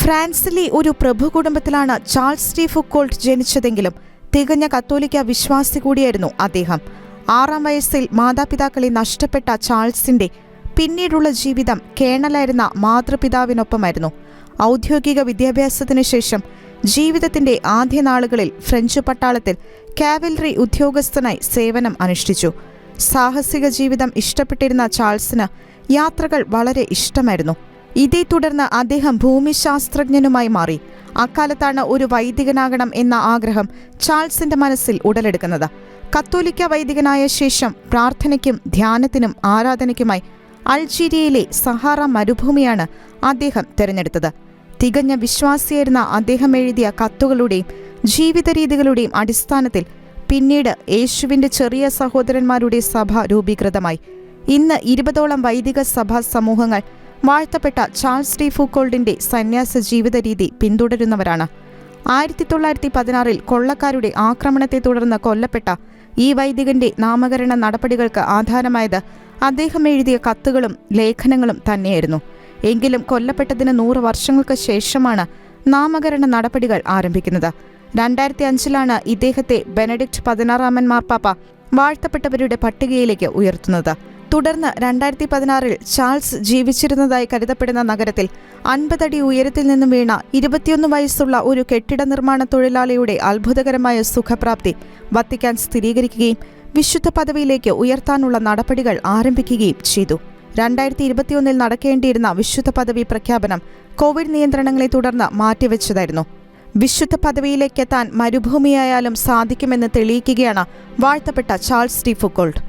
ഫ്രാൻസിലെ ഒരു പ്രഭു കുടുംബത്തിലാണ് ചാൾസ് ഡി ഫുക്കോൾട്ട് ജനിച്ചതെങ്കിലും തികഞ്ഞ കത്തോലിക്ക വിശ്വാസി കൂടിയായിരുന്നു അദ്ദേഹം. 6-ാം വയസ്സിൽ മാതാപിതാക്കളെ നഷ്ടപ്പെട്ട ചാൾസിന്റെ പിന്നീടുള്ള ജീവിതം കേണലായിരുന്ന മാതൃപിതാവിനൊപ്പമായിരുന്നു. ഔദ്യോഗിക വിദ്യാഭ്യാസത്തിനു ശേഷം ജീവിതത്തിന്റെ ആദ്യ നാളുകളിൽ ഫ്രഞ്ച് പട്ടാളത്തിൽ കാവൽറി ഉദ്യോഗസ്ഥനായി സേവനം അനുഷ്ഠിച്ചു. സാഹസിക ജീവിതം ഇഷ്ടപ്പെട്ടിരുന്ന ചാൾസിന് യാത്രകൾ വളരെ ഇഷ്ടമായിരുന്നു. ഇതേ തുടർന്ന് അദ്ദേഹം ഭൂമിശാസ്ത്രജ്ഞനുമായി മാറി. അക്കാലത്താണ് ഒരു വൈദികനാകണം എന്ന ആഗ്രഹം ചാൾസിന്റെ മനസ്സിൽ ഉടലെടുക്കുന്നത്. കത്തോലിക്ക വൈദികനായ ശേഷം പ്രാർത്ഥനയ്ക്കും ധ്യാനത്തിനും ആരാധനയ്ക്കുമായി അൾജീരിയയിലെ സഹാറ മരുഭൂമിയാണ് അദ്ദേഹം തിരഞ്ഞെടുത്തത്. തികഞ്ഞ വിശ്വാസിയായിരുന്ന അദ്ദേഹം എഴുതിയ കത്തുകളുടെയും ജീവിത രീതികളുടെയും അടിസ്ഥാനത്തിൽ പിന്നീട് യേശുവിന്റെ ചെറിയ സഹോദരന്മാരുടെ സഭ രൂപീകൃതമായി. ഇന്ന് 20ഓളം വൈദിക സഭാ സമൂഹങ്ങൾ വാഴ്ത്തപ്പെട്ട ചാൾസ് ഡി ഫുക്കോൾട്ടിന്റെ സന്യാസ ജീവിത രീതി പിന്തുടരുന്നവരാണ്. 1916 കൊള്ളക്കാരുടെ ആക്രമണത്തെ തുടർന്ന് കൊല്ലപ്പെട്ട ഈ വൈദികന്റെ നാമകരണ നടപടികൾക്ക് ആധാരമായത് അദ്ദേഹം എഴുതിയ കത്തുകളും ലേഖനങ്ങളും തന്നെയായിരുന്നു. എങ്കിലും കൊല്ലപ്പെട്ടതിന് 100 വർഷങ്ങൾക്ക് ശേഷമാണ് നാമകരണ നടപടികൾ ആരംഭിക്കുന്നത്. 2005 ഇദ്ദേഹത്തെ ബെനഡിക്ട് 16 മാർപ്പാപ്പ വാഴ്ത്തപ്പെട്ടവരുടെ പട്ടികയിലേക്ക് ഉയർത്തുന്നത്. തുടർന്ന് 2016 ചാൾസ് ജീവിച്ചിരുന്നതായി കരുതപ്പെടുന്ന നഗരത്തിൽ 50 അടി ഉയരത്തിൽ നിന്നും വീണ 21 വയസ്സുള്ള ഒരു കെട്ടിട നിർമ്മാണ തൊഴിലാളിയുടെ അത്ഭുതകരമായ സുഖപ്രാപ്തി വത്തിക്കാൻ സ്ഥിരീകരിക്കുകയും വിശുദ്ധ പദവിയിലേക്ക് ഉയർത്താനുള്ള നടപടികൾ ആരംഭിക്കുകയും ചെയ്തു. 2021 നടക്കേണ്ടിയിരുന്ന വിശുദ്ധ പദവി പ്രഖ്യാപനം കോവിഡ് നിയന്ത്രണങ്ങളെ തുടർന്ന് മാറ്റിവെച്ചതായിരുന്നു. വിശുദ്ധ പദവിയിലേക്കെത്താൻ മരുഭൂമിയായാലും സാധിക്കുമെന്ന് തെളിയിക്കുകയാണ് വാഴ്ത്തപ്പെട്ട ചാൾസ് ഡി ഫുക്കോൾട്ട്.